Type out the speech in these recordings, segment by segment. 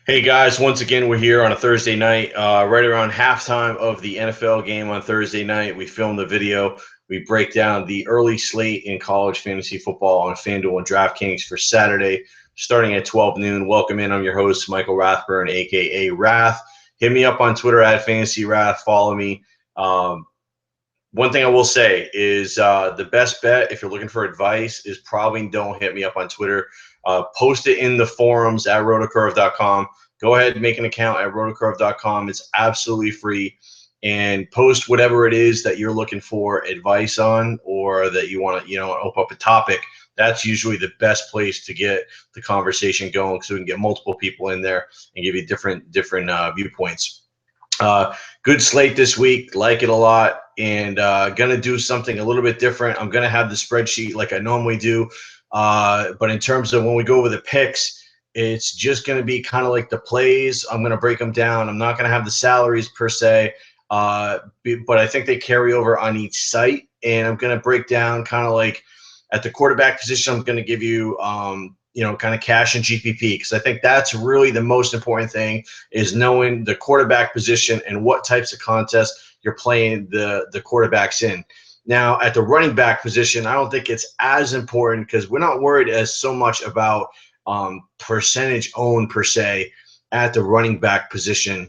Hey guys, once again, we're here on a Thursday night, right around halftime of the NFL game on Thursday night. We film the video. We break down the early slate in college fantasy football on FanDuel and DraftKings for Saturday, starting at 12 noon. Welcome in. I'm your host, Michael Rathburn, a.k.a. Rath. Hit me up on Twitter at FantasyRath. Follow me. One thing I will say is the best bet, if you're looking for advice, is probably don't hit me up on Twitter. Post it in the forums at rotocurve.com. Go ahead and make an account at rotocurve.com. It's absolutely free. And post whatever it is that you're looking for advice on, or that you want to, open up a topic. That's usually the best place to get the conversation going, so we can get multiple people in there and give you different viewpoints. Good slate this week. Like it a lot. And going to do something a little bit different. I'm going to have the spreadsheet like I normally do. But in terms of when we go over the picks, it's just going to be kind of like the plays. I'm going to break them down. I'm not going to have the salaries per se, but I think they carry over on each site. And I'm going to break down kind of like at the quarterback position, I'm going to give you kind of cash and GPP, because I think that's really the most important thing, is knowing the quarterback position and what types of contests you're playing the quarterbacks in. Now, at the running back position, I don't think it's as important, because we're not worried as so much about percentage owned per se at the running back position.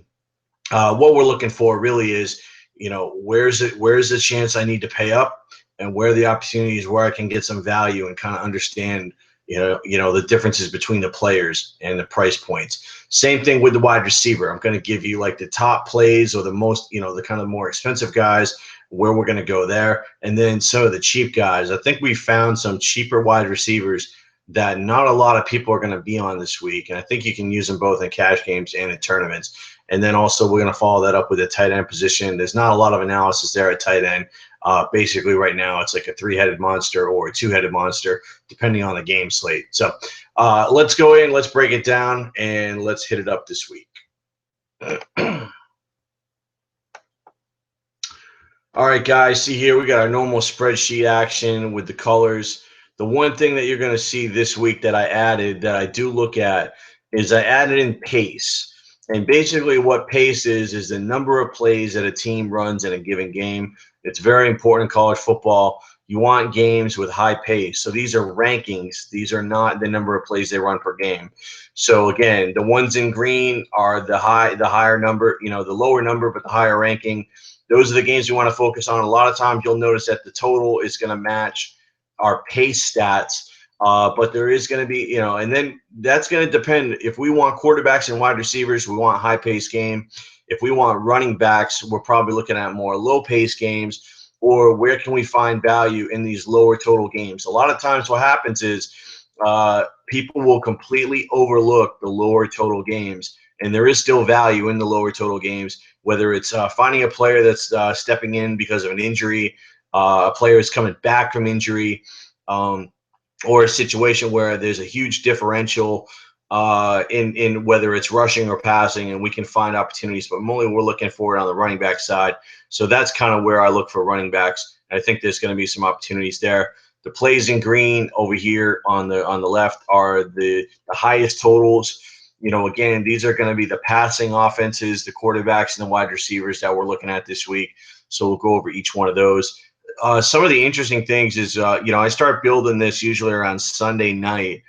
What we're looking for really is, where's the chance I need to pay up, and where are the opportunities where I can get some value and kind of understand the differences between the players and the price points. Same thing with the wide receiver. I'm going to give you like the top plays, or the most, the kind of more expensive guys, where we're going to go there. And then some of the cheap guys. I think we found some cheaper wide receivers that not a lot of people are going to be on this week. And I think you can use them both in cash games and in tournaments. And then also we're going to follow that up with a tight end position. There's not a lot of analysis there at tight end. Basically right now it's like a three-headed monster or a two-headed monster, depending on the game slate. So let's go in, let's break it down, and let's hit it up this week. All right, guys, see here we got our normal spreadsheet action with the colors. The one thing that you're going to see this week that I added, that I do look at, is I added in pace. And basically what pace is the number of plays that a team runs in a given game. It's very important in college football. You want games with high pace. So these are rankings. These are not the number of plays they run per game. So again, the ones in green are the higher number, the lower number, but the higher ranking. Those are the games we want to focus on. A lot of times you'll notice that the total is going to match our pace stats. But there is going to be, and then that's going to depend. If we want quarterbacks and wide receivers, we want high-paced game. If we want running backs, we're probably looking at more low-paced games, or where can we find value in these lower total games. A lot of times what happens is people will completely overlook the lower total games, and there is still value in the lower total games, whether it's finding a player that's stepping in because of an injury, a player is coming back from injury, or a situation where there's a huge differential in whether it's rushing or passing, and we can find opportunities. But mostly we're looking for it on the running back side. So that's kind of where I look for running backs. I think there's going to be some opportunities there. The plays in green over here on the left are the highest totals. Again, these are going to be the passing offenses, the quarterbacks, and the wide receivers that we're looking at this week. So we'll go over each one of those. Some of the interesting things is, I start building this usually around Sunday night,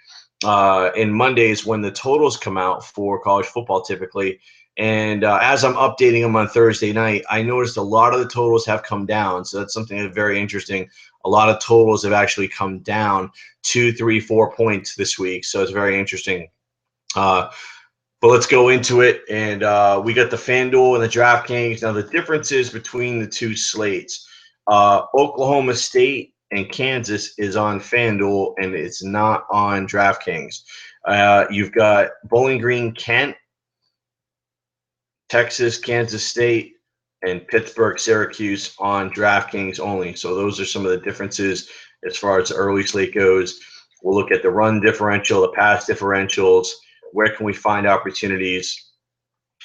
and Mondays when the totals come out for college football typically. And as I'm updating them on Thursday night, I noticed a lot of the totals have come down. So that's something that's very interesting. A lot of totals have actually come down 2, 3, 4 points this week. So it's very interesting. But let's go into it. And we got the FanDuel and the DraftKings. Now the differences between the two slates. Oklahoma State and Kansas is on FanDuel, and it's not on DraftKings. You've got Bowling Green, Kent, Texas, Kansas State, and Pittsburgh, Syracuse on DraftKings only. So those are some of the differences as far as the early slate goes. We'll look at the run differential, the pass differentials. Where can we find opportunities?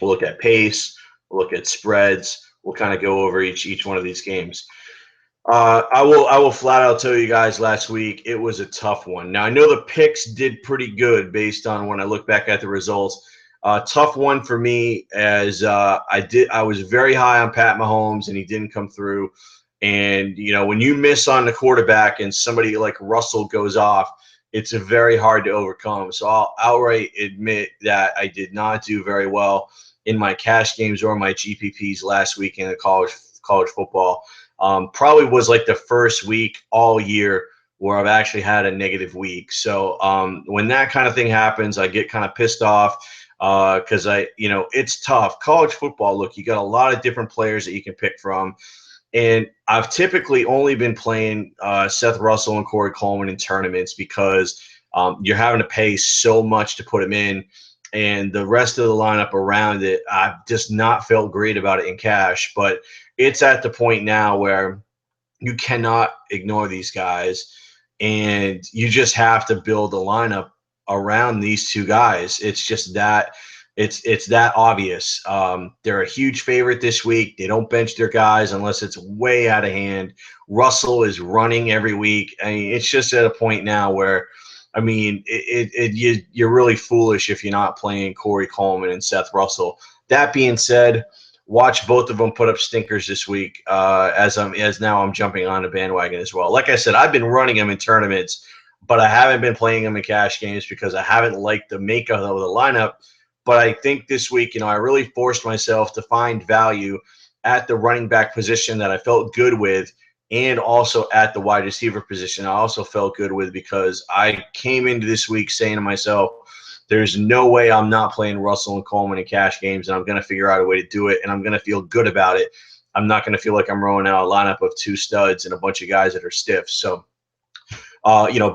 We'll look at pace. We'll look at spreads. We'll kind of go over each one of these games. I will flat out tell you guys, last week it was a tough one. Now I know the picks did pretty good based on when I look back at the results. Tough one for me as I was very high on Pat Mahomes and he didn't come through. And, when you miss on the quarterback and somebody like Russell goes off, it's very hard to overcome. So I'll outright admit that I did not do very well in my cash games or my GPPs last weekend of college football. Probably was like the first week all year where I've actually had a negative week. So when that kind of thing happens, I get kind of pissed off because it's tough. College football, look, you got a lot of different players that you can pick from. And I've typically only been playing Seth Russell and Corey Coleman in tournaments because you're having to pay so much to put them in. And the rest of the lineup around it, I've just not felt great about it in cash. But it's at the point now where you cannot ignore these guys. And you just have to build a lineup around these two guys. It's just that it's that obvious. They're a huge favorite this week. They don't bench their guys unless it's way out of hand. Russell is running every week. I mean, it's just at a point now where, you're really foolish if you're not playing Corey Coleman and Seth Russell. That being said, watch both of them put up stinkers this week. As now I'm jumping on the bandwagon as well. Like I said, I've been running them in tournaments, but I haven't been playing them in cash games because I haven't liked the makeup of the lineup. But I think this week, I really forced myself to find value at the running back position that I felt good with, and also at the wide receiver position I also felt good with, because I came into this week saying to myself, there's no way I'm not playing Russell and Coleman in cash games, and I'm going to figure out a way to do it, and I'm going to feel good about it. I'm not going to feel like I'm rolling out a lineup of two studs and a bunch of guys that are stiff. So,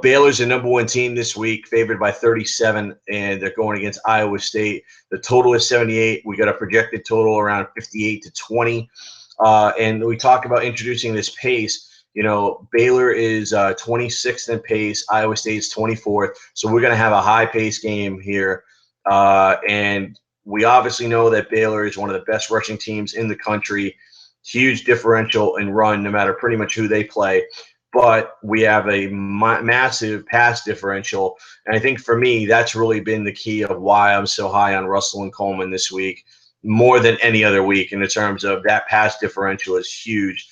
Baylor's the number one team this week, favored by 37, and they're going against Iowa State. The total is 78. We got a projected total around 58 to 20. And we talk about introducing this pace. Baylor is 26th in pace. Iowa State's 24th. So we're going to have a high pace game here. And we obviously know that Baylor is one of the best rushing teams in the country. Huge differential in run, no matter pretty much who they play. But we have a massive pass differential. And I think for me, that's really been the key of why I'm so high on Russell and Coleman this week, more than any other week, in terms of that pass differential is huge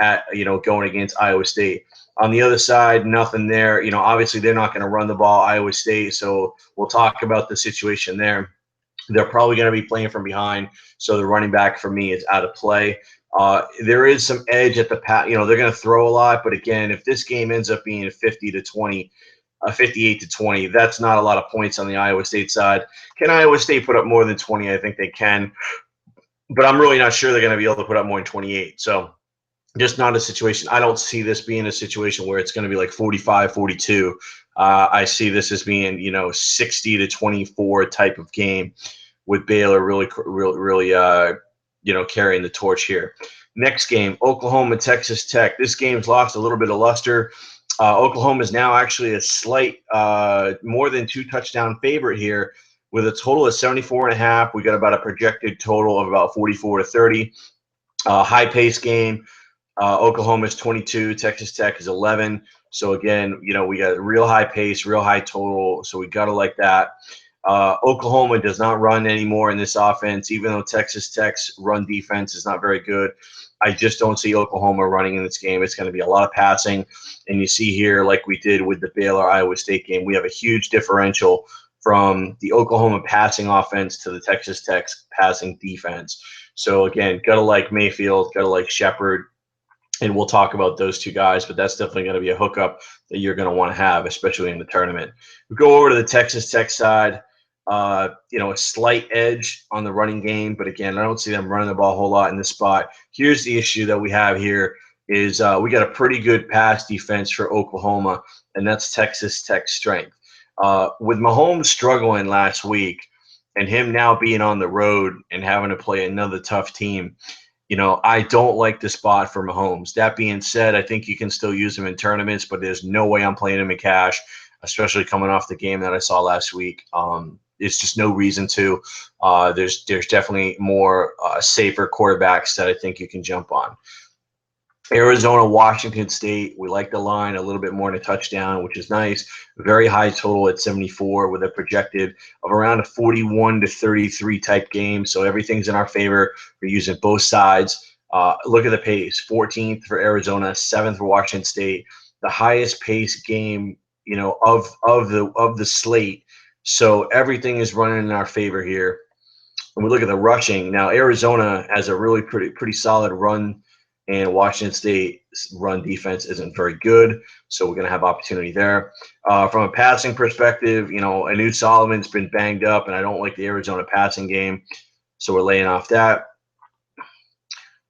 at, going against Iowa State. On the other side, nothing there. Obviously they're not going to run the ball, Iowa State. So we'll talk about the situation there. They're probably going to be playing from behind. So the running back for me is out of play. There is some edge at the pass. They're going to throw a lot, but again, if this game ends up being 50 to 20, 58 to 20, that's not a lot of points on the Iowa State side. Can Iowa State put up more than 20? I think they can, but I'm really not sure they're going to be able to put up more than 28. So just not a situation. I don't see this being a situation where it's going to be like 45, 42. I see this as being, 60 to 24 type of game, with Baylor really carrying the torch here. Next game, Oklahoma, Texas Tech. This game's lost a little bit of luster. Oklahoma is now actually a slight more than 2 touchdown favorite here, with a total of 74.5. We got about a projected total of about 44 to 30. High pace game. Oklahoma is 22. Texas Tech is 11. So again, we got a real high pace, real high total. So we got to like that. Oklahoma does not run anymore in this offense, even though Texas Tech's run defense is not very good. I just don't see Oklahoma running in this game. It's going to be a lot of passing. And you see here, like we did with the Baylor-Iowa State game, we have a huge differential from the Oklahoma passing offense to the Texas Tech's passing defense. So, again, got to like Mayfield, got to like Shepard, and we'll talk about those two guys, but that's definitely going to be a hookup that you're going to want to have, especially in the tournament. We go over to the Texas Tech side. A slight edge on the running game, but again, I don't see them running the ball a whole lot in this spot. Here's the issue that we have here is we got a pretty good pass defense for Oklahoma, and that's Texas Tech's strength. With Mahomes struggling last week and him now being on the road and having to play another tough team, I don't like the spot for Mahomes. That being said, I think you can still use him in tournaments, but there's no way I'm playing him in cash, especially coming off the game that I saw last week. There's just no reason to. There's definitely more safer quarterbacks that I think you can jump on. Arizona, Washington State. We like the line a little bit more than a touchdown, which is nice. Very high total at 74 with a projected of around a 41 to 33 type game. So everything's in our favor. We're using both sides. Look at the pace: 14th for Arizona, 7th for Washington State. The highest pace game, of the slate. So everything is running in our favor here. When we look at the rushing, now Arizona has a really pretty solid run, and Washington State's run defense isn't very good, so we're going to have opportunity there. From a passing perspective, Anu Solomon's been banged up, and I don't like the Arizona passing game, so we're laying off that.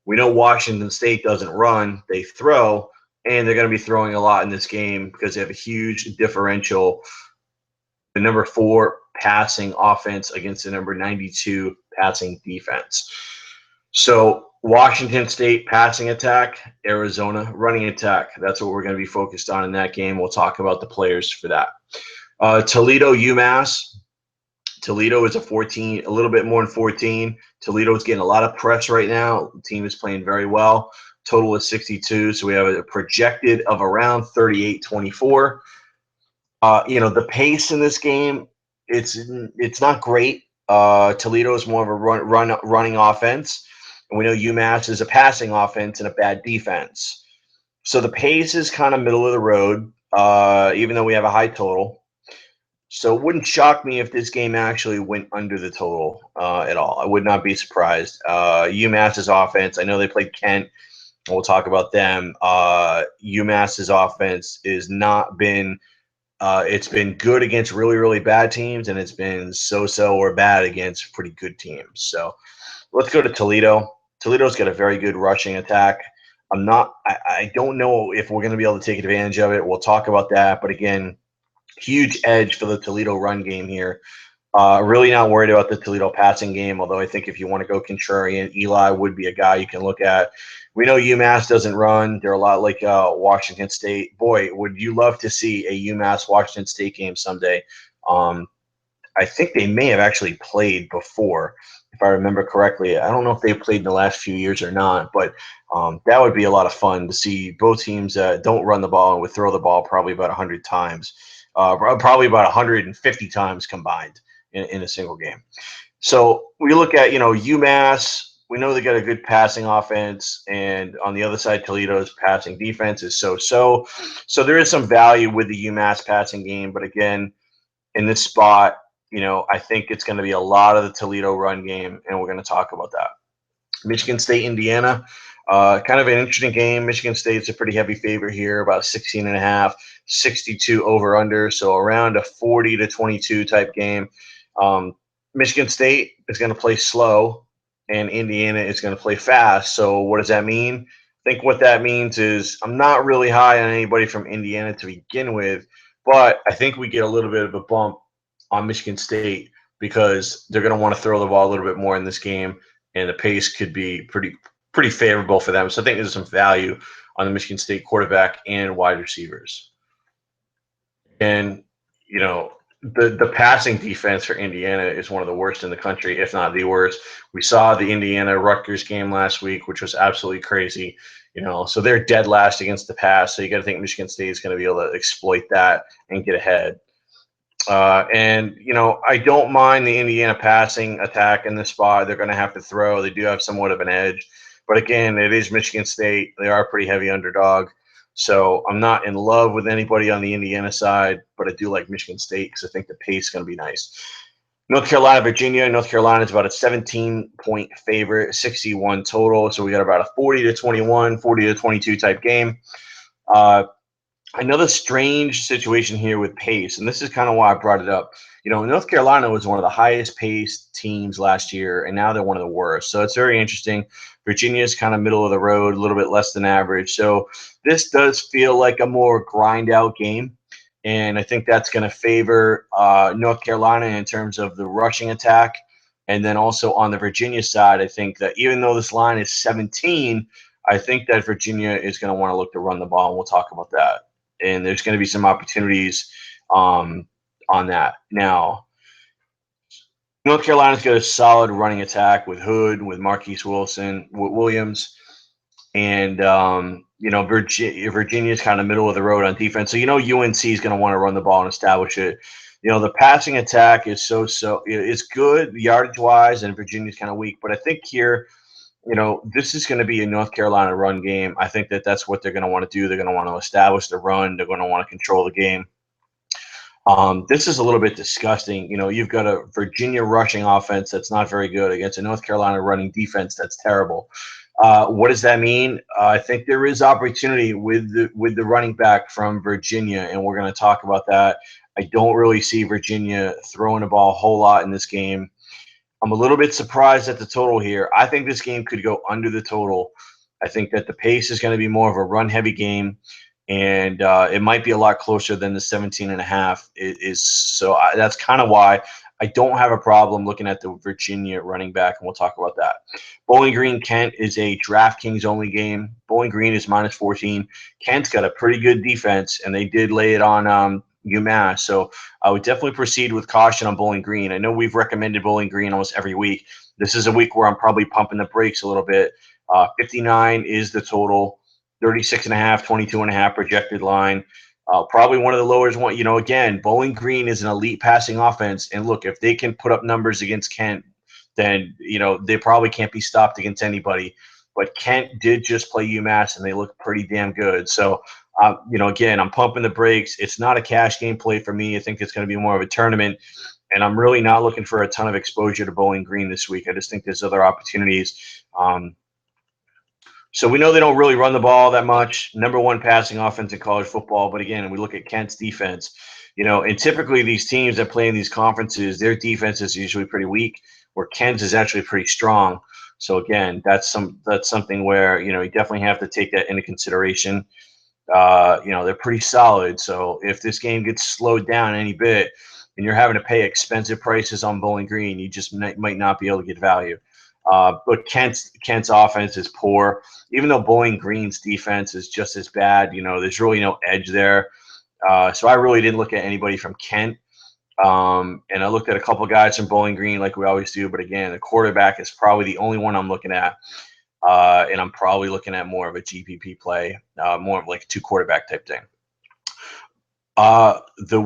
We know Washington State doesn't run, they throw, and they're going to be throwing a lot in this game because they have a huge differential. The number 4 passing offense against the number 92 passing defense. So Washington State passing attack, Arizona running attack. That's what we're going to be focused on in that game. We'll talk about the players for that. Toledo, UMass. Toledo is a little bit more than 14. Toledo's getting a lot of press right now. The team is playing very well. Total is 62, so we have a projected of around 38-24. The pace in this game, it's not great. Toledo is more of a running offense, and we know UMass is a passing offense and a bad defense. So the pace is kind of middle of the road, even though we have a high total. So it wouldn't shock me if this game actually went under the total at all. I would not be surprised. UMass's offense, I know they played Kent. We'll talk about them. UMass's offense is not been it's been good against really, really bad teams, and it's been so-so or bad against pretty good teams. So let's go to Toledo. Toledo's got a very good rushing attack. I don't know if we're going to be able to take advantage of it. We'll talk about that. But again, huge edge for the Toledo run game here. Really not worried about the Toledo passing game, although I think if you want to go contrarian, Eli would be a guy you can look at. We know UMass doesn't run. They're a lot like Washington State. Boy, would you love to see a UMass-Washington State game someday. I think they may have actually played before, if I remember correctly. I don't know if they played in the last few years or not, but that would be a lot of fun to see both teams that don't run the ball and would throw the ball probably about 100 times, probably about 150 times combined in a single game. So we look at, UMass. We know they got a good passing offense, and on the other side, Toledo's passing defense is so-so. So there is some value with the UMass passing game, but again, in this spot, I think it's going to be a lot of the Toledo run game, and we're going to talk about that. Michigan State, Indiana, kind of an interesting game. Michigan State's a pretty heavy favorite here, about 16.5, 62 over/under, so around a 40-22 type game. Michigan State is going to play slow, and Indiana is going to play fast. So what does that mean? I think what that means is I'm not really high on anybody from Indiana to begin with, but I think we get a little bit of a bump on Michigan State because they're going to want to throw the ball a little bit more in this game, and the pace could be pretty favorable for them. So I think there's some value on the Michigan State quarterback and wide receivers. And, the passing defense for Indiana is one of the worst in the country, if not the worst. We saw the Indiana-Rutgers game last week, which was absolutely crazy. So they're dead last against the pass. So you got to think Michigan State is going to be able to exploit that and get ahead. I don't mind the Indiana passing attack in this spot. They're going to have to throw. They do have somewhat of an edge. But again, it is Michigan State. They are a pretty heavy underdog. So I'm not in love with anybody on the Indiana side, but I do like Michigan State because I think the pace is going to be nice. North Carolina, Virginia. North Carolina is about a 17-point favorite, 61 total. So we got about a 40-21, 40-22 type game. Another strange situation here with pace, and this is kind of why I brought it up. North Carolina was one of the highest paced teams last year, and now they're one of the worst. So it's very interesting. Virginia is kind of middle of the road, a little bit less than average. So this does feel like a more grind out game, and I think that's going to favor North Carolina in terms of the rushing attack. And then also on the Virginia side, I think that even though this line is 17, I think that Virginia is going to want to look to run the ball, and we'll talk about that. And there's going to be some opportunities on that. Now, North Carolina's got a solid running attack with Hood, with Marquise Williams. And Virginia's kind of middle of the road on defense. So UNC is going to want to run the ball and establish it. The passing attack is it's good yardage wise, and Virginia's kind of weak. But I think here, this is going to be a North Carolina run game. I think that's what they're going to want to do. They're going to want to establish the run. They're going to want to control the game. This is a little bit disgusting. You've got a Virginia rushing offense that's not very good against a North Carolina running defense that's terrible. What does that mean? I think there is opportunity with the running back from Virginia, and we're going to talk about that. I don't really see Virginia throwing the ball a whole lot in this game. I'm a little bit surprised at the total here. I think this game could go under the total. I think that the pace is going to be more of a run-heavy game, and it might be a lot closer than the 17.5 is. So that's kind of why I don't have a problem looking at the Virginia running back, and we'll talk about that. Bowling Green Kent is a DraftKings only game. Bowling Green is -14. Kent's got a pretty good defense, and they did lay it on UMass. So I would definitely proceed with caution on Bowling Green. I know we've recommended Bowling Green almost every week. This is a week where I'm probably pumping the brakes a little bit. 59 is the total, 36.5, 22.5 projected line. Probably one of the lowest one. Again, Bowling Green is an elite passing offense. And look, if they can put up numbers against Kent, then, they probably can't be stopped against anybody. But Kent did just play UMass, and they look pretty damn good. So, again, I'm pumping the brakes. It's not a cash game play for me. I think it's going to be more of a tournament. And I'm really not looking for a ton of exposure to Bowling Green this week. I just think there's other opportunities. So we know they don't really run the ball that much. Number one passing offense in college football. But again, we look at Kent's defense, and typically these teams that play in these conferences, their defense is usually pretty weak, where Kent's is actually pretty strong. So again, that's something where, you definitely have to take that into consideration. They're pretty solid. So if this game gets slowed down any bit and you're having to pay expensive prices on Bowling Green, you just might not be able to get value. But Kent's offense is poor. Even though Bowling Green's defense is just as bad, there's really no edge there. So I really didn't look at anybody from Kent. And I looked at a couple guys from Bowling Green like we always do. But again, the quarterback is probably the only one I'm looking at. And I'm probably looking at more of a GPP play, more of like a 2-quarterback type thing. The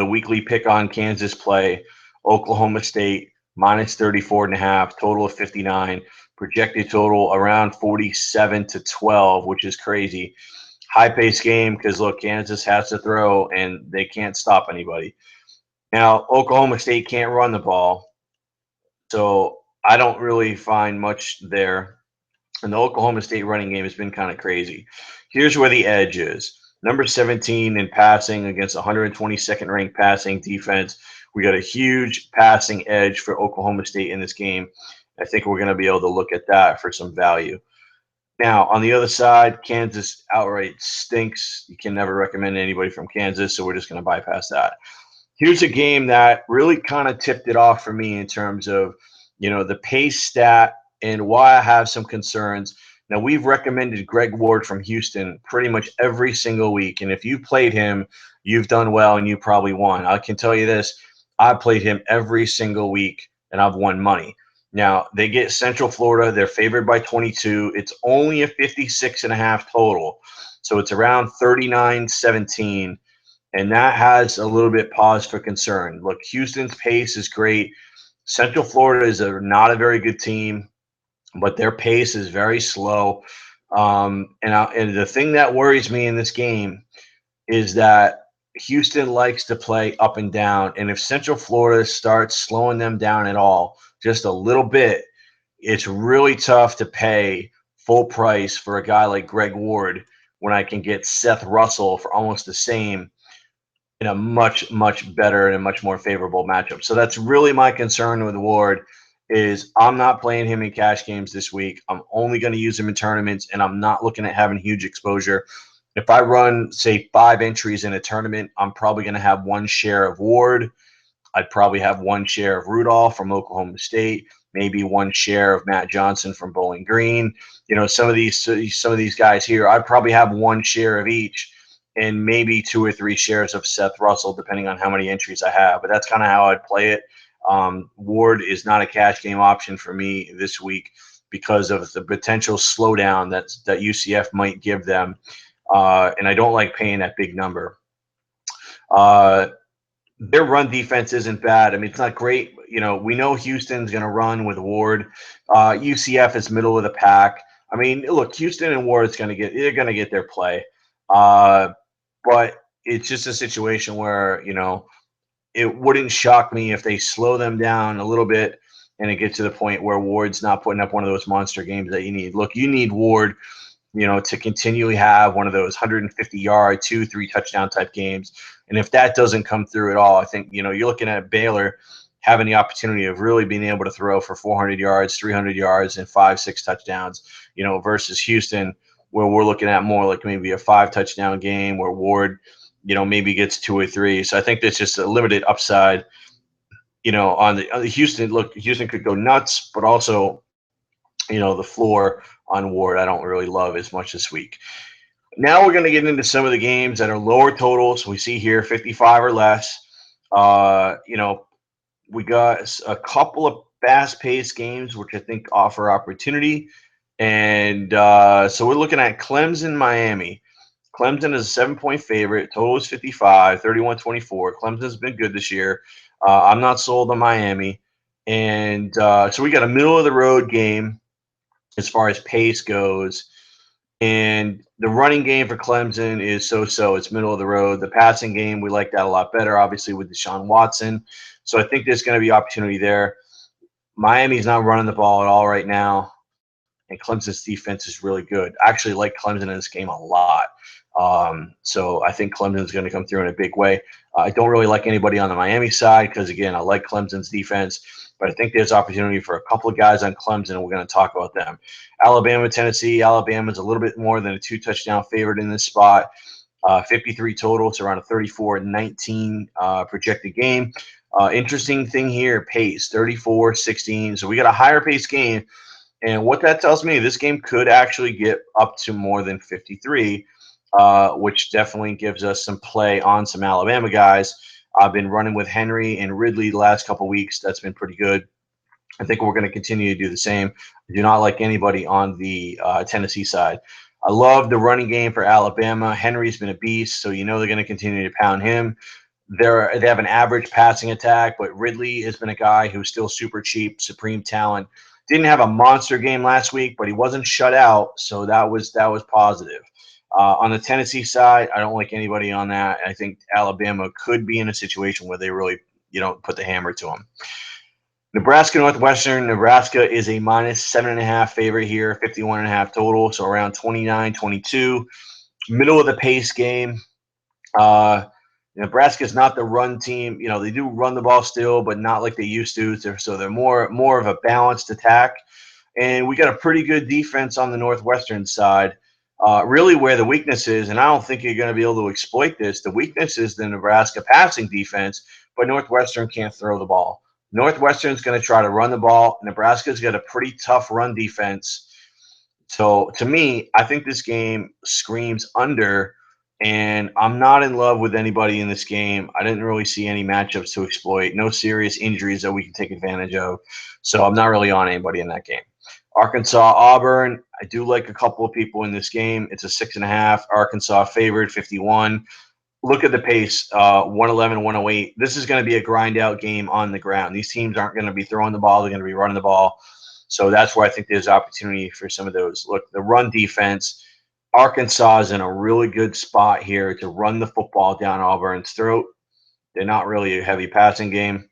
weekly pick on Kansas play, Oklahoma State -34.5, total of 59, projected total around 47-12, which is crazy. High-paced game because, look, Kansas has to throw, and they can't stop anybody. Now, Oklahoma State can't run the ball, so I don't really find much there. And the Oklahoma State running game has been kind of crazy. Here's where the edge is. Number 17 in passing against 122nd ranked passing defense. We got a huge passing edge for Oklahoma State in this game. I think we're going to be able to look at that for some value. Now, on the other side, Kansas outright stinks. You can never recommend anybody from Kansas, so we're just going to bypass that. Here's a game that really kind of tipped it off for me in terms of, the pace stat and why I have some concerns. Now, we've recommended Greg Ward from Houston pretty much every single week. And if you played him, you've done well and you probably won. I can tell you this. I played him every single week and I've won money. Now, they get Central Florida. They're favored by 22. It's only a 56.5 total. So it's around 39-17. And that has a little bit pause for concern. Look, Houston's pace is great. Central Florida is not a very good team, but their pace is very slow. And the thing that worries me in this game is that Houston likes to play up and down. And if Central Florida starts slowing them down at all, just a little bit, it's really tough to pay full price for a guy like Greg Ward when I can get Seth Russell for almost the same in a much, much better and a much more favorable matchup. So that's really my concern with Ward is I'm not playing him in cash games this week. I'm only going to use him in tournaments, and I'm not looking at having huge exposure. If I run, say, 5 entries in a tournament, I'm probably going to have 1 share of Ward. I'd probably have 1 share of Rudolph from Oklahoma State, maybe 1 share of Matt Johnson from Bowling Green. Some of these guys here, I'd probably have 1 share of each, and maybe 2 or 3 shares of Seth Russell, depending on how many entries I have. But that's kind of how I'd play it. Ward is not a cash game option for me this week. because of the potential slowdown that UCF might give them. And I don't like paying that big number. Their run defense isn't bad. I mean, it's not great. We know Houston's going to run with Ward. UCF is middle of the pack. I mean, look, Houston and Ward they're going to get their play. But it's just a situation where, it wouldn't shock me if they slow them down a little bit and it gets to the point where Ward's not putting up one of those monster games that you need. Look, you need Ward, to continually have one of those 150-yard, 2-3 touchdown type games. And if that doesn't come through at all, I think, you're looking at Baylor having the opportunity of really being able to throw for 400 yards, 300 yards, and 5-6 touchdowns, versus Houston, where we're looking at more like maybe a 5-touchdown game where Ward, maybe gets 2 or 3. So I think that's just a limited upside, on the Houston. Look, Houston could go nuts, but also, the floor on Ward I don't really love as much this week. Now we're going to get into some of the games that are lower totals. We see here 55 or less. We got a couple of fast-paced games, which I think offer opportunity. And so we're looking at Clemson, Miami. Clemson is a 7-point favorite. Total is 55, 31-24. Clemson's been good this year. I'm not sold on Miami. And so we got a middle-of-the-road game as far as pace goes. And the running game for Clemson is so-so. It's middle of the road. The passing game, we like that a lot better, obviously, with Deshaun Watson. So I think there's going to be opportunity there. Miami's not running the ball at all right now, and Clemson's defense is really good. I actually like Clemson in this game a lot. So I think Clemson's going to come through in a big way. I don't really like anybody on the Miami side because, again, I like Clemson's defense. But I think there's opportunity for a couple of guys on Clemson, and we're going to talk about them. Alabama, Tennessee. Alabama's a little bit more than a 2-touchdown favorite in this spot. 53 total, so around a 34-19 projected game. Interesting thing here, pace, 34-16. So we got a higher pace game. And what that tells me, this game could actually get up to more than 53, which definitely gives us some play on some Alabama guys. I've been running with Henry and Ridley the last couple of weeks. That's been pretty good. I think we're going to continue to do the same. I do not like anybody on the Tennessee side. I love the running game for Alabama. Henry's been a beast, so they're going to continue to pound him. They have an average passing attack, but Ridley has been a guy who's still super cheap, supreme talent. Didn't have a monster game last week, but he wasn't shut out, so that was positive. On the Tennessee side, I don't like anybody on that. I think Alabama could be in a situation where they really, put the hammer to them. Nebraska, Northwestern. Nebraska is a -7.5 favorite here, 51.5 total, so around 29-22. Middle of the pace game. Nebraska is not the run team. They do run the ball still, but not like they used to. So they're more of a balanced attack. And we got a pretty good defense on the Northwestern side. Really where the weakness is, and I don't think you're going to be able to exploit this, the weakness is the Nebraska passing defense, but Northwestern can't throw the ball. Northwestern's going to try to run the ball. Nebraska's got a pretty tough run defense. So to me, I think this game screams under, and I'm not in love with anybody in this game. I didn't really see any matchups to exploit, no serious injuries that we can take advantage of. So I'm not really on anybody in that game. Arkansas, Auburn. I do like a couple of people in this game. It's a 6.5. Arkansas favored, 51. Look at the pace, 111, 108. This is going to be a grind-out game on the ground. These teams aren't going to be throwing the ball. They're going to be running the ball. So that's where I think there's opportunity for some of those. Look, the run defense, Arkansas is in a really good spot here to run the football down Auburn's throat. They're not really a heavy passing game.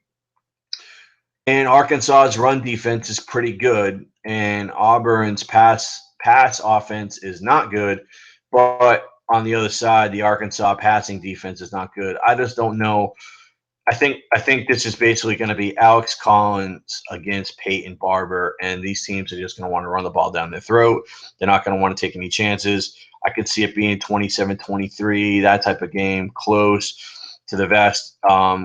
And Arkansas's run defense is pretty good, and Auburn's pass offense is not good. But on the other side, the Arkansas passing defense is not good. I just don't know. I think this is basically going to be Alex Collins against Peyton Barber, and these teams are just going to want to run the ball down their throat. They're not going to want to take any chances. I could see it being 27-23, that type of game, close to the vest,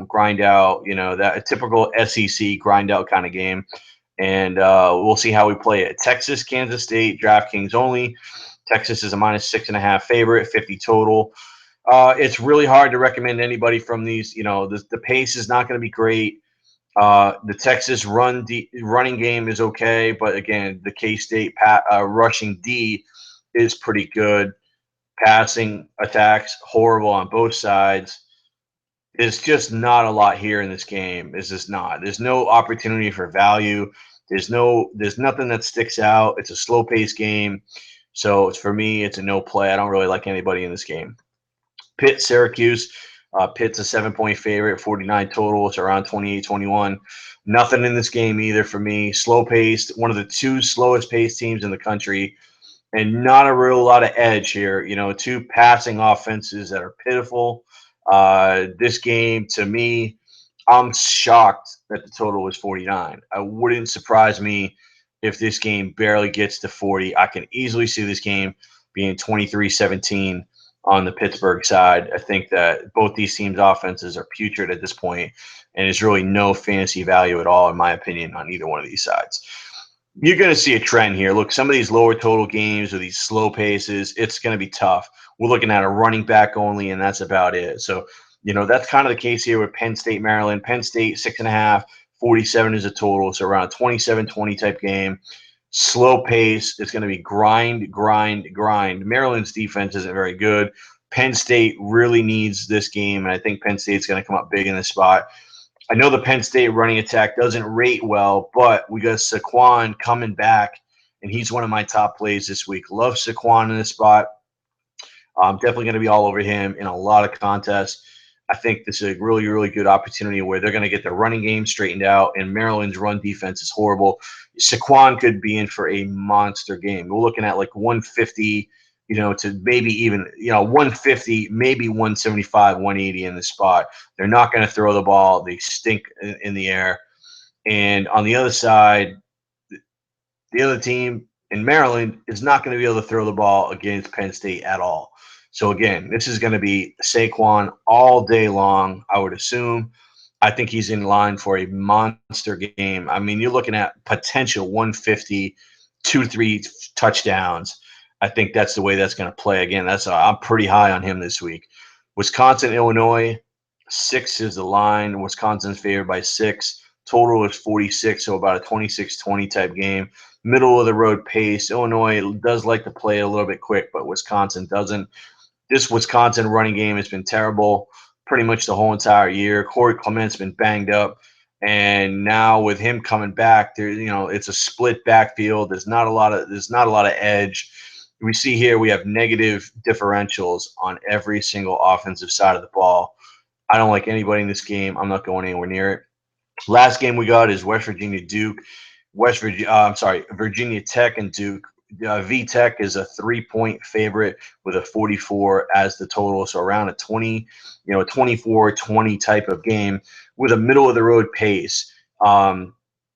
grind out, that a typical SEC grind out kind of game. And we'll see how we play it. Texas, Kansas State, DraftKings only. Texas is a -6.5 favorite, 50 total. It's really hard to recommend anybody from these. The pace is not going to be great. The Texas running game is okay, but again, the K-State rushing D is pretty good. Passing attacks horrible on both sides. It's just not a lot here in this game. It's just not. There's no opportunity for value. There's nothing that sticks out. It's a slow-paced game. So for me, it's a no play. I don't really like anybody in this game. Pitt, Syracuse. Pitt's a 7-point favorite, 49 total. It's around 28-21. Nothing in this game either for me. Slow-paced, one of the two slowest-paced teams in the country, and not a real lot of edge here. Two passing offenses that are pitiful. This game, to me, I'm shocked that the total was 49. It wouldn't surprise me if this game barely gets to 40. I can easily see this game being 23-17 on the Pittsburgh side. I think that both these teams' offenses are putrid at this point, and there's really no fantasy value at all, in my opinion, on either one of these sides. You're going to see a trend here. Look, some of these lower total games or these slow paces, it's going to be tough. We're looking at a running back only, and that's about it. So, that's kind of the case here with Penn State, Maryland. Penn State, 6.5, 47 is a total. So around 27-20 type game. Slow pace. It's going to be grind. Maryland's defense isn't very good. Penn State really needs this game, and I think Penn State's going to come up big in this spot. I know the Penn State running attack doesn't rate well, but we got Saquon coming back, and he's one of my top plays this week. Love Saquon in this spot. I'm definitely going to be all over him in a lot of contests. I think this is a really, really good opportunity where they're going to get their running game straightened out, and Maryland's run defense is horrible. Saquon could be in for a monster game. We're looking at like 150, to maybe even, 150, maybe 175, 180 in the spot. They're not going to throw the ball. They stink in the air. And on the other side, the other team in Maryland is not going to be able to throw the ball against Penn State at all. So, again, this is going to be Saquon all day long, I would assume. I think he's in line for a monster game. I mean, you're looking at potential 150, 2-3 touchdowns. I think that's the way that's going to play. Again, I'm pretty high on him this week. Wisconsin, Illinois, 6 is the line. Wisconsin's favored by 6. Total is 46, so about a 26-20 type game. Middle of the road pace. Illinois does like to play a little bit quick, but Wisconsin doesn't. This Wisconsin running game has been terrible pretty much the whole entire year. Corey Clement's been banged up, and now with him coming back, it's a split backfield. There's not a lot of edge. We see here we have negative differentials on every single offensive side of the ball. I don't like anybody in this game. I'm not going anywhere near it. Last game we got is West Virginia Duke. Virginia Tech and Duke. VTech is a 3-point favorite with a 44 as the total, so around a 24-20 type of game with a middle of the road pace.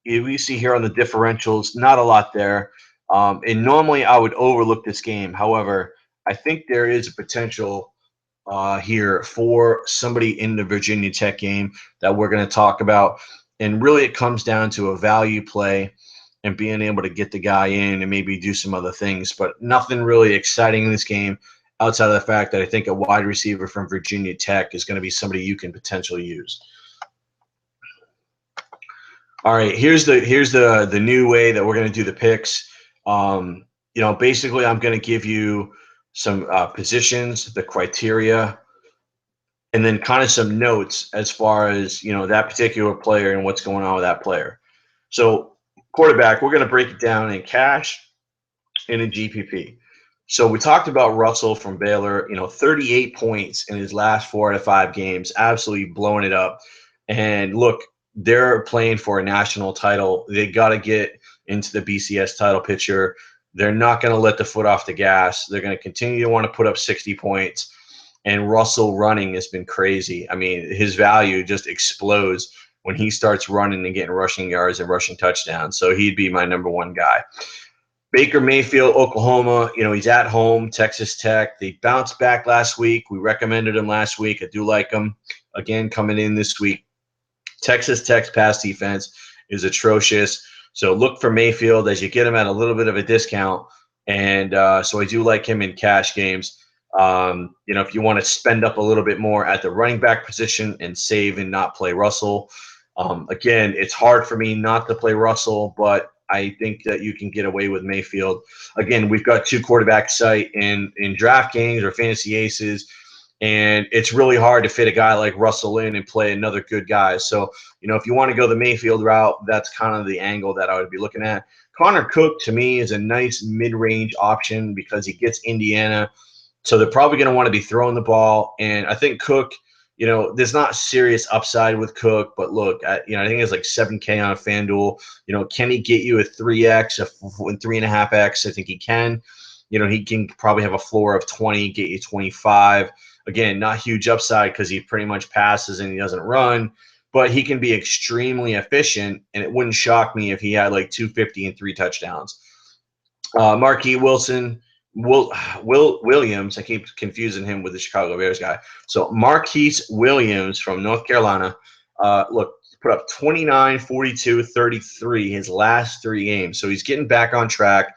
We see here on the differentials, not a lot there. And normally I would overlook this game. However, I think there is a potential here for somebody in the Virginia Tech game that we're going to talk about. And really it comes down to a value play and being able to get the guy in and maybe do some other things. But nothing really exciting in this game outside of the fact that I think a wide receiver from Virginia Tech is going to be somebody you can potentially use. All right, here's the new way that we're going to do the picks. Basically I'm going to give you some positions, the criteria, and then kind of some notes as far as, that particular player and what's going on with that player. So quarterback, we're going to break it down in cash and in GPP. So we talked about Russell from Baylor, 38 points in his last 4 out of 5 games, absolutely blowing it up. And look, they're playing for a national title. They got to get into the BCS title picture. They're not going to let the foot off the gas. They're going to continue to want to put up 60 points. And Russell running has been crazy. I mean, his value just explodes when he starts running and getting rushing yards and rushing touchdowns. So he'd be my number one guy. Baker Mayfield, Oklahoma, he's at home, Texas Tech. They bounced back last week. We recommended him last week. I do like him. Again, coming in this week. Texas Tech's pass defense is atrocious. So look for Mayfield as you get him at a little bit of a discount. And so I do like him in cash games. If you want to spend up a little bit more at the running back position and save and not play Russell, Again, it's hard for me not to play Russell, but I think that you can get away with Mayfield. Again, we've got 2 quarterback site in DraftKings or Fantasy Aces, and it's really hard to fit a guy like Russell in and play another good guy. So, if you want to go the Mayfield route, that's kind of the angle that I would be looking at. Connor Cook, to me, is a nice mid-range option because he gets Indiana. So they're probably going to want to be throwing the ball. And I think Cook, there's not serious upside with Cook. But look, I think it's like $7K on FanDuel. Can he get you a 3X, a 3.5X? I think he can. He can probably have a floor of 20, get you 25. Again, not huge upside because he pretty much passes and he doesn't run. But he can be extremely efficient, and it wouldn't shock me if he had like 250 and 3 touchdowns. Marquis Williams, I keep confusing him with the Chicago Bears guy. So Marquise Williams from North Carolina, put up 29, 42, 33 his last 3 games. So he's getting back on track.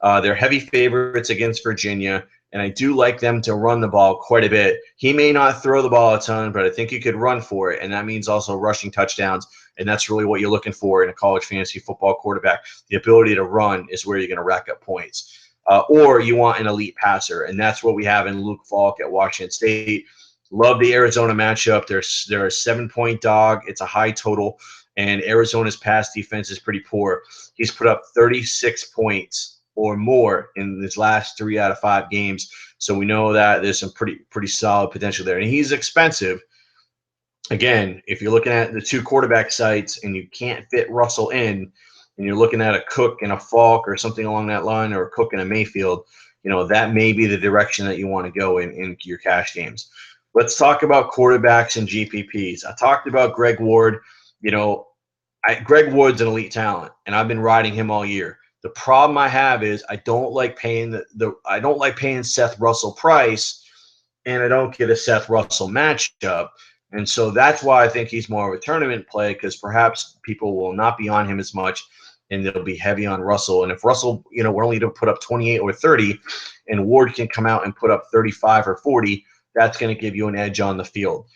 They're heavy favorites against Virginia, and I do like them to run the ball quite a bit. He may not throw the ball a ton, but I think he could run for it, and that means also rushing touchdowns, and that's really what you're looking for in a college fantasy football quarterback. The ability to run is where you're going to rack up points. Or you want an elite passer, and that's what we have in Luke Falk at Washington State. Love the Arizona matchup. They're a 7-point dog. It's a high total, and Arizona's pass defense is pretty poor. He's put up 36 points or more in his last 3 out of 5 games. So we know that there's some pretty solid potential there. And he's expensive. Again, if you're looking at the 2 quarterback sites and you can't fit Russell in, and you're looking at a Cook and a Falk or something along that line, or a Cook and a Mayfield, that may be the direction that you want to go in your cash games. Let's talk about quarterbacks and GPPs. I talked about Greg Ward. Greg Ward's an elite talent, and I've been riding him all year. The problem I have is I don't like paying Seth Russell price, and I don't get a Seth Russell matchup. And so that's why I think he's more of a tournament play, because perhaps people will not be on him as much, and they'll be heavy on Russell. And if Russell, we're only to put up 28 or 30, and Ward can come out and put up 35 or 40, that's going to give you an edge on the field.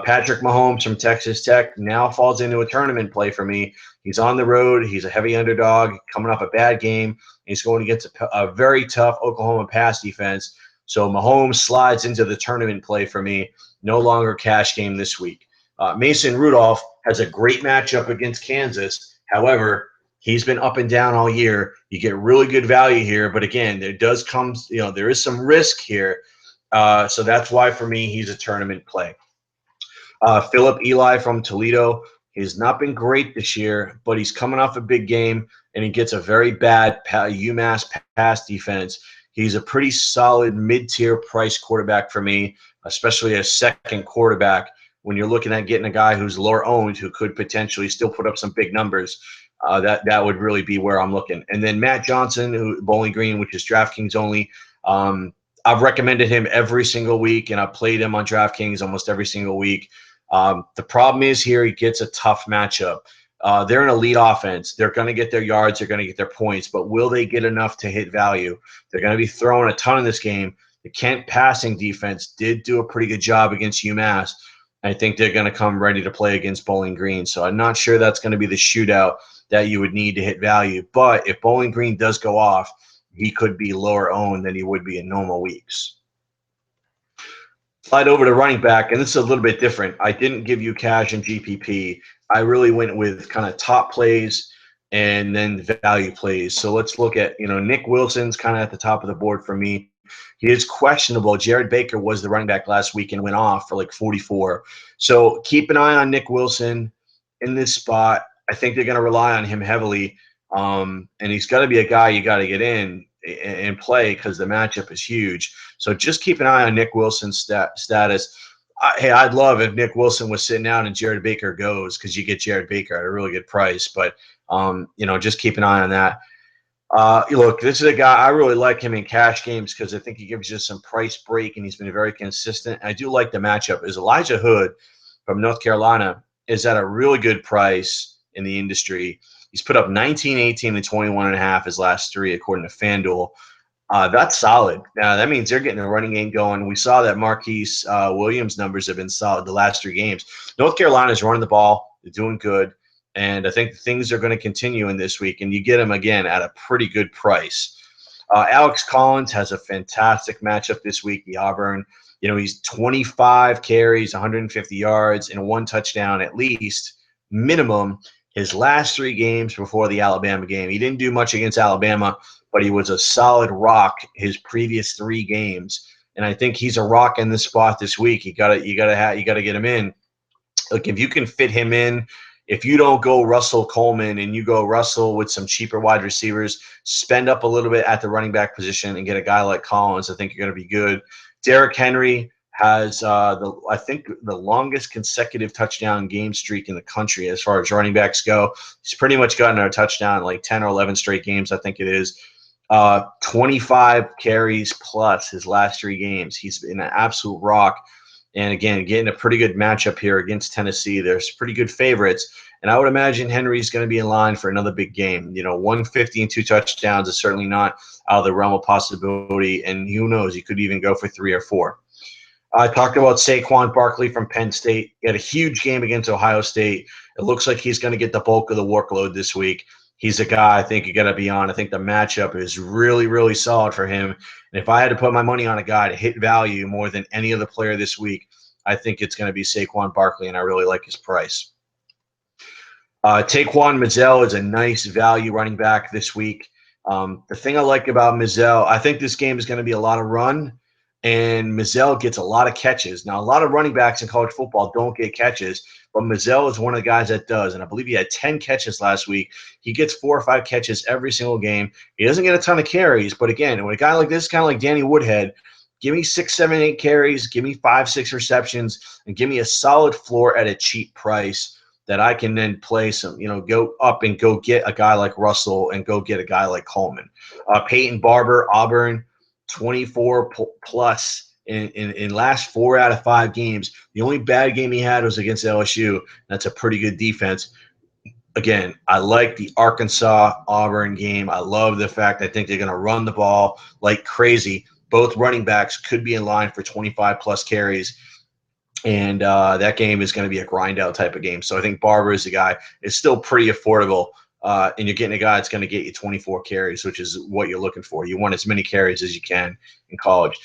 Patrick Mahomes from Texas Tech now falls into a tournament play for me. He's on the road. He's a heavy underdog coming off a bad game. He's going against a very tough Oklahoma pass defense. So Mahomes slides into the tournament play for me. No longer cash game this week. Mason Rudolph has a great matchup against Kansas. However, he's been up and down all year. You get really good value here. But again, there is some risk here. So that's why for me, he's a tournament play. Philip Eli from Toledo. He's not been great this year, but he's coming off a big game, and he gets a very bad UMass pass defense. He's a pretty solid mid-tier price quarterback for me, especially a second quarterback when you're looking at getting a guy who's lower owned who could potentially still put up some big numbers. That would really be where I'm looking. And then Matt Johnson, Bowling Green, which is DraftKings only. I've recommended him every single week, and I've played him on DraftKings almost every single week. The problem is here he gets a tough matchup. They're an elite offense. They're going to get their yards. They're going to get their points. But will they get enough to hit value? They're going to be throwing a ton in this game. The Kent passing defense did do a pretty good job against UMass. I think they're going to come ready to play against Bowling Green. So I'm not sure that's going to be the shootout that you would need to hit value. But if Bowling Green does go off, he could be lower owned than he would be in normal weeks. Slide over to running back, and this is a little bit different. I didn't give you cash and GPP. I really went with kind of top plays and then value plays. So let's look at, Nick Wilson's kind of at the top of the board for me. He is questionable. Jared Baker was the running back last week and went off for like 44. So keep an eye on Nick Wilson in this spot. I think they're going to rely on him heavily. And he's got to be a guy you got to get in and play because the matchup is huge. So just keep an eye on Nick Wilson's status. I'd love if Nick Wilson was sitting out and Jared Baker goes, because you get Jared Baker at a really good price. But, just keep an eye on that. Look, this is a guy, I really like him in cash games because I think he gives you some price break, and he's been very consistent. I do like the matchup. Is Elijah Hood from North Carolina is at a really good price in the industry. He's put up 19, 18, and 21.5 his last 3, according to FanDuel. That's solid. Now, that means they're getting a running game going. We saw that Marquise Williams numbers have been solid the last 3 games. North Carolina is running the ball They're doing good. And I think things are going to continue in this week, and you get him again at a pretty good price. Alex Collins has a fantastic matchup this week, the Auburn. He's 25 carries, 150 yards, and 1 touchdown at least, minimum, his last 3 games before the Alabama game. He didn't do much against Alabama, but he was a solid rock his previous 3 games. And I think he's a rock in this spot this week. You gotta get him in. Like, if you can fit him in, if you don't go Russell Coleman and you go Russell with some cheaper wide receivers, spend up a little bit at the running back position and get a guy like Collins, I think you're going to be good. Derrick Henry has, I think, the longest consecutive touchdown game streak in the country as far as running backs go. He's pretty much gotten a touchdown like 10 or 11 straight games, I think it is. 25 carries plus his last 3 games. He's been an absolute rock. And again, getting a pretty good matchup here against Tennessee. There's pretty good favorites. And I would imagine Henry's going to be in line for another big game. 150 and 2 touchdowns is certainly not out of the realm of possibility. And who knows, he could even go for 3 or 4. I talked about Saquon Barkley from Penn State. He had a huge game against Ohio State. It looks like he's going to get the bulk of the workload this week. He's a guy I think you got to be on. I think the matchup is really, really solid for him. And if I had to put my money on a guy to hit value more than any other player this week, I think it's going to be Saquon Barkley, and I really like his price. Taquan Mizzell is a nice value running back this week. The thing I like about Mizzell, I think this game is going to be a lot of run, and Mizzell gets a lot of catches. Now, a lot of running backs in college football don't get catches, but Mizzell is one of the guys that does, and I believe he had 10 catches last week. He gets 4 or 5 catches every single game. He doesn't get a ton of carries, but again, when a guy like this, kind of like Danny Woodhead, give me 6, 7, 8 carries, give me 5, 6 receptions, and give me a solid floor at a cheap price that I can then play some, go up and go get a guy like Russell and go get a guy like Coleman. Peyton Barber, Auburn, 24 plus in last 4 out of 5 games. The only bad game he had was against LSU. That's a pretty good defense. Again, I like the Arkansas-Auburn game. I love the fact I think they're going to run the ball like crazy. Both running backs could be in line for 25-plus carries, and that game is going to be a grind-out type of game. So I think Barber is the guy. It's still pretty affordable, and you're getting a guy that's going to get you 24 carries, which is what you're looking for. You want as many carries as you can in college.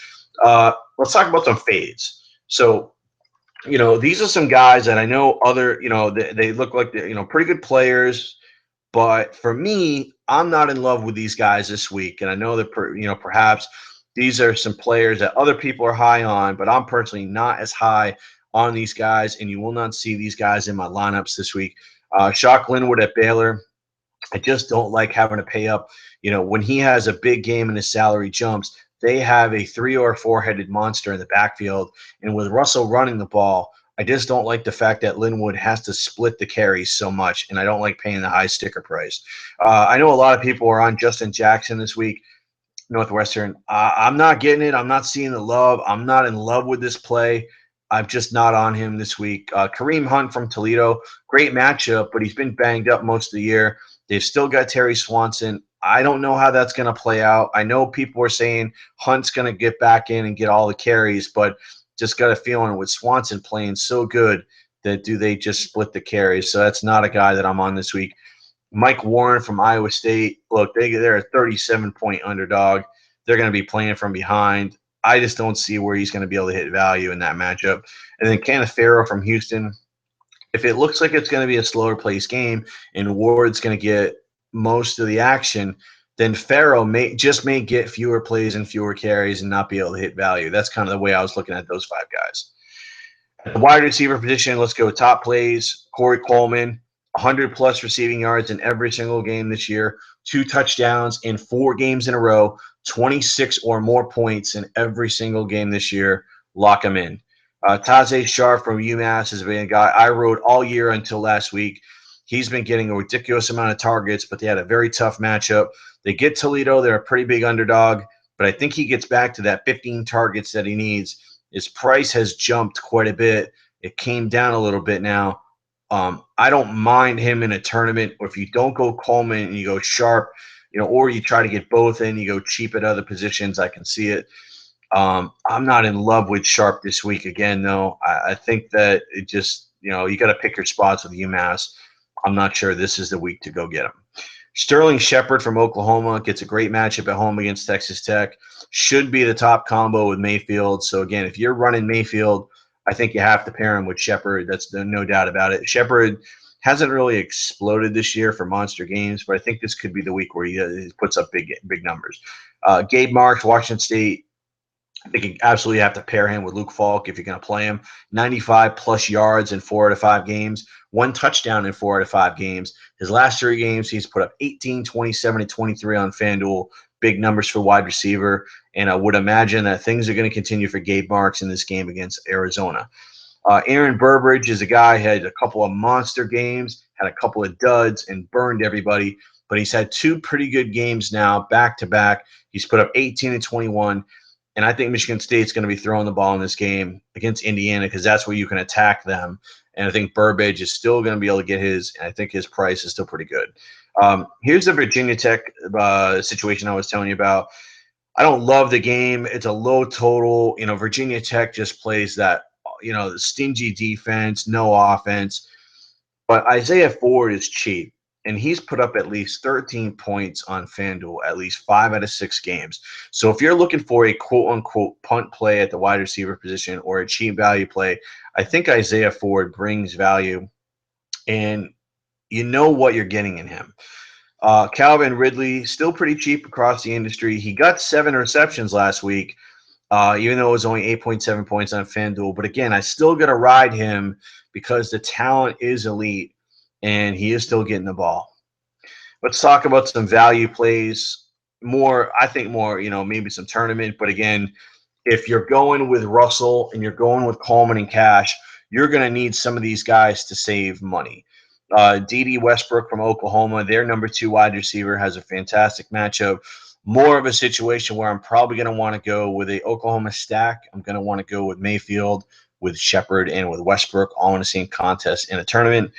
Let's talk about some fades. So, these are some guys that I know they look like they're, pretty good players. But for me, I'm not in love with these guys this week. And I know that, perhaps these are some players that other people are high on, but I'm personally not as high on these guys. And you will not see these guys in my lineups this week. Shock Linwood at Baylor. I just don't like having to pay up. When he has a big game and his salary jumps, they have a 3 or 4-headed monster in the backfield. And with Russell running the ball, I just don't like the fact that Linwood has to split the carries so much, and I don't like paying the high sticker price. I know a lot of people are on Justin Jackson this week, Northwestern. I'm not getting it. I'm not seeing the love. I'm not in love with this play. I'm just not on him this week. Kareem Hunt from Toledo, great matchup, but he's been banged up most of the year. They've still got Terry Swanson. I don't know how that's going to play out. I know people are saying Hunt's going to get back in and get all the carries, but just got a feeling with Swanson playing so good that do they just split the carries? So that's not a guy that I'm on this week. Mike Warren from Iowa State. Look, they're a 37-point underdog. They're going to be playing from behind. I just don't see where he's going to be able to hit value in that matchup. And then Kenneth Farrow from Houston. If it looks like it's going to be a slower pace game and Ward's going to get most of the action, then Farrow may get fewer plays and fewer carries and not be able to hit value. That's kind of the way I was looking at those 5 guys. At the wide receiver position, let's go top plays. Corey Coleman, 100-plus receiving yards in every single game this year, 2 touchdowns in 4 games in a row, 26 or more points in every single game this year. Lock him in. Tajay Sharp from UMass has been a guy I rode all year until last week. He's been getting a ridiculous amount of targets, but they had a very tough matchup. They get Toledo. They're a pretty big underdog, but I think he gets back to that 15 targets that he needs. His price has jumped quite a bit. It came down a little bit now. I don't mind him in a tournament, or if you don't go Coleman and you go Sharp, or you try to get both in, you go cheap at other positions, I can see it. I'm not in love with Sharp this week again, though. I think that it just, you got to pick your spots with UMass. I'm not sure this is the week to go get him. Sterling Shepard from Oklahoma gets a great matchup at home against Texas Tech. Should be the top combo with Mayfield. So, again, if you're running Mayfield, I think you have to pair him with Shepard. That's no doubt about it. Shepard hasn't really exploded this year for monster games, but I think this could be the week where he puts up big numbers. Gabe Marks, Washington State. I think you absolutely have to pair him with Luke Falk if you're going to play him. 95-plus yards in 4 out of 5 games. 1 touchdown in 4 out of 5 games. His last 3 games, he's put up 18, 27, and 23 on FanDuel. Big numbers for wide receiver. And I would imagine that things are going to continue for Gabe Marks in this game against Arizona. Aaron Burbridge is a guy who had a couple of monster games, had a couple of duds, and burned everybody. But he's had 2 pretty good games now, back-to-back. He's put up 18 and 21. And I think Michigan State's going to be throwing the ball in this game against Indiana because that's where you can attack them. And I think Burbridge is still going to be able to get his, and I think his price is still pretty good. Here's the Virginia Tech situation I was telling you about. I don't love the game. It's a low total. Virginia Tech just plays that, the stingy defense, no offense. But Isaiah Ford is cheap. And he's put up at least 13 points on FanDuel, at least 5 out of 6 games. So if you're looking for a quote-unquote punt play at the wide receiver position or a cheap value play, I think Isaiah Ford brings value, and you know what you're getting in him. Calvin Ridley, still pretty cheap across the industry. He got 7 receptions last week, even though it was only 8.7 points on FanDuel. But, again, I still got to ride him because the talent is elite. And he is still getting the ball. Let's talk about some value plays. I think more, maybe some tournament. But again, if you're going with Russell and you're going with Coleman and Cash, you're going to need some of these guys to save money. D.D. Westbrook from Oklahoma, their number 2 wide receiver, has a fantastic matchup. More of a situation where I'm probably going to want to go with a Oklahoma stack. I'm going to want to go with Mayfield, with Shepard, and with Westbrook all in the same contest in a tournament.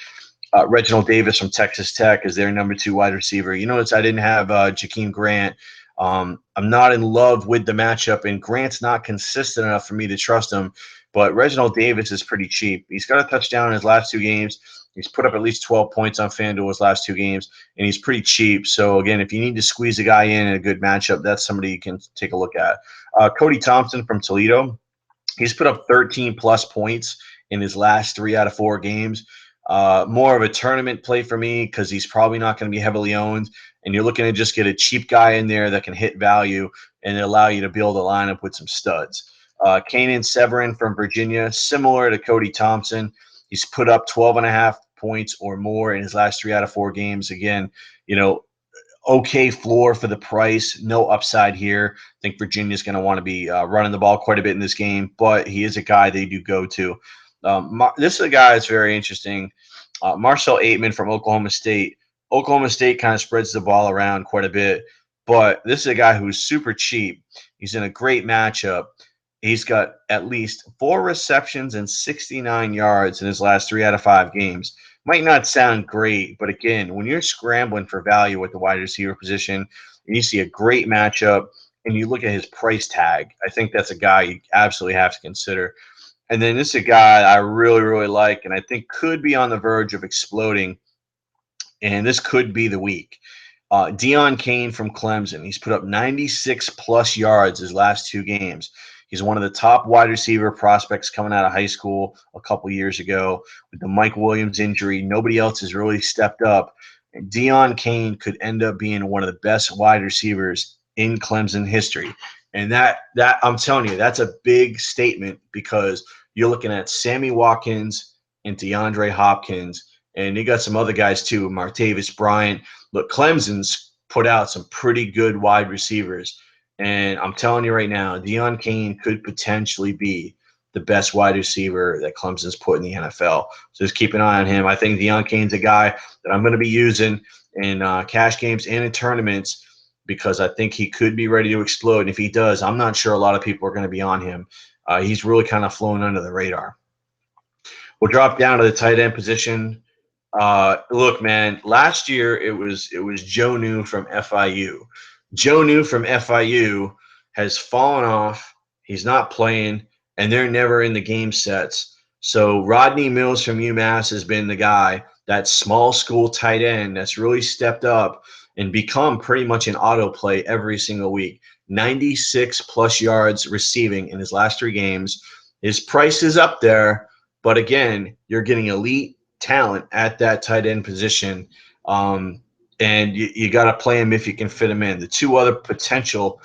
Reginald Davis from Texas Tech is their number 2 wide receiver. You notice I didn't have Jakeem Grant. I'm not in love with the matchup, and Grant's not consistent enough for me to trust him. But Reginald Davis is pretty cheap. He's got a touchdown in his last 2 games. He's put up at least 12 points on FanDuel his last 2 games, and he's pretty cheap. So, again, if you need to squeeze a guy in a good matchup, that's somebody you can take a look at. Cody Thompson from Toledo, he's put up 13-plus points in his last 3 out of 4 games. More of a tournament play for me because he's probably not going to be heavily owned, and you're looking to just get a cheap guy in there that can hit value and allow you to build a lineup with some studs. Kanan Severin from Virginia, similar to Cody Thompson. He's put up 12.5 points or more in his last 3 out of 4 games. Again, okay floor for the price, no upside here. I think Virginia's going to want to be running the ball quite a bit in this game, but he is a guy they do go to. This is a guy that's very interesting. Marcel Aitman from Oklahoma State. Oklahoma State kind of spreads the ball around quite a bit, but this is a guy who's super cheap. He's in a great matchup. He's got at least 4 receptions and 69 yards in his last 3 out of 5 games. Might not sound great, but again, when you're scrambling for value at the wide receiver position and you see a great matchup and you look at his price tag, I think that's a guy you absolutely have to consider. And then this is a guy I really, really like and I think could be on the verge of exploding, and this could be the week. Deion Kane from Clemson. He's put up 96-plus yards his last 2 games. He's one of the top wide receiver prospects coming out of high school a couple years ago. With the Mike Williams injury, nobody else has really stepped up. And Deion Kane could end up being one of the best wide receivers in Clemson history. And that I'm telling you, that's a big statement because you're looking at Sammy Watkins and DeAndre Hopkins, and you got some other guys too, Martavis Bryant. Look, Clemson's put out some pretty good wide receivers. And I'm telling you right now, Deion Kane could potentially be the best wide receiver that Clemson's put in the NFL. So just keep an eye on him. I think Deion Kane's a guy that I'm going to be using in cash games and in tournaments because I think he could be ready to explode. And if he does, I'm not sure a lot of people are going to be on him. He's really kind of flown under the radar. We'll drop down to the tight end position. Look, man, last year it was Joe New from FIU. Joe New from FIU has fallen off. He's not playing, and they're never in the game sets. So Rodney Mills from UMass has been the guy, that small school tight end that's really stepped up and become pretty much an auto play every single week. 96 plus yards receiving in his last 3 games. His price is up there, but again, you're getting elite talent at that tight end position. And you got to play him if you can fit him in. The 2 other potential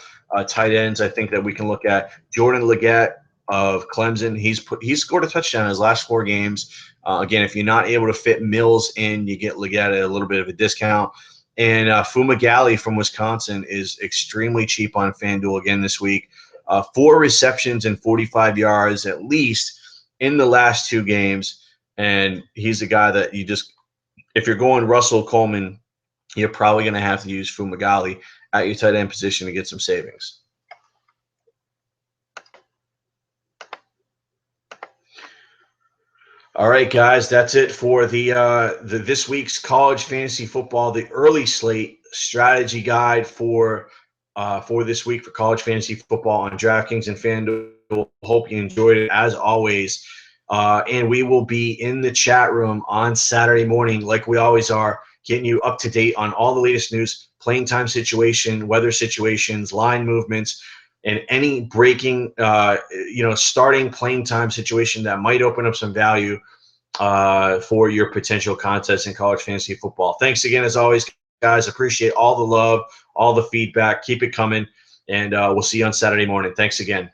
tight ends I think that we can look at, Jordan Leggett of Clemson. He's scored a touchdown in his last 4 games. Again, if you're not able to fit Mills in, you get Leggett at a little bit of a discount. And Fumagalli from Wisconsin is extremely cheap on FanDuel again this week. 4 receptions and 45 yards at least in the last 2 games. And he's a guy that you just, if you're going Russell Coleman, you're probably going to have to use Fumagalli at your tight end position to get some savings. All right, guys, that's it for the this week's college fantasy football, the early slate strategy guide for this week for college fantasy football on DraftKings and FanDuel. Hope you enjoyed it as always, and we will be in the chat room on Saturday morning, like we always are, getting you up to date on all the latest news, playing time situation, weather situations, line movements, and any breaking, starting playing time situation that might open up some value for your potential contests in college fantasy football. Thanks again, as always, guys. Appreciate all the love, all the feedback. Keep it coming, and we'll see you on Saturday morning. Thanks again.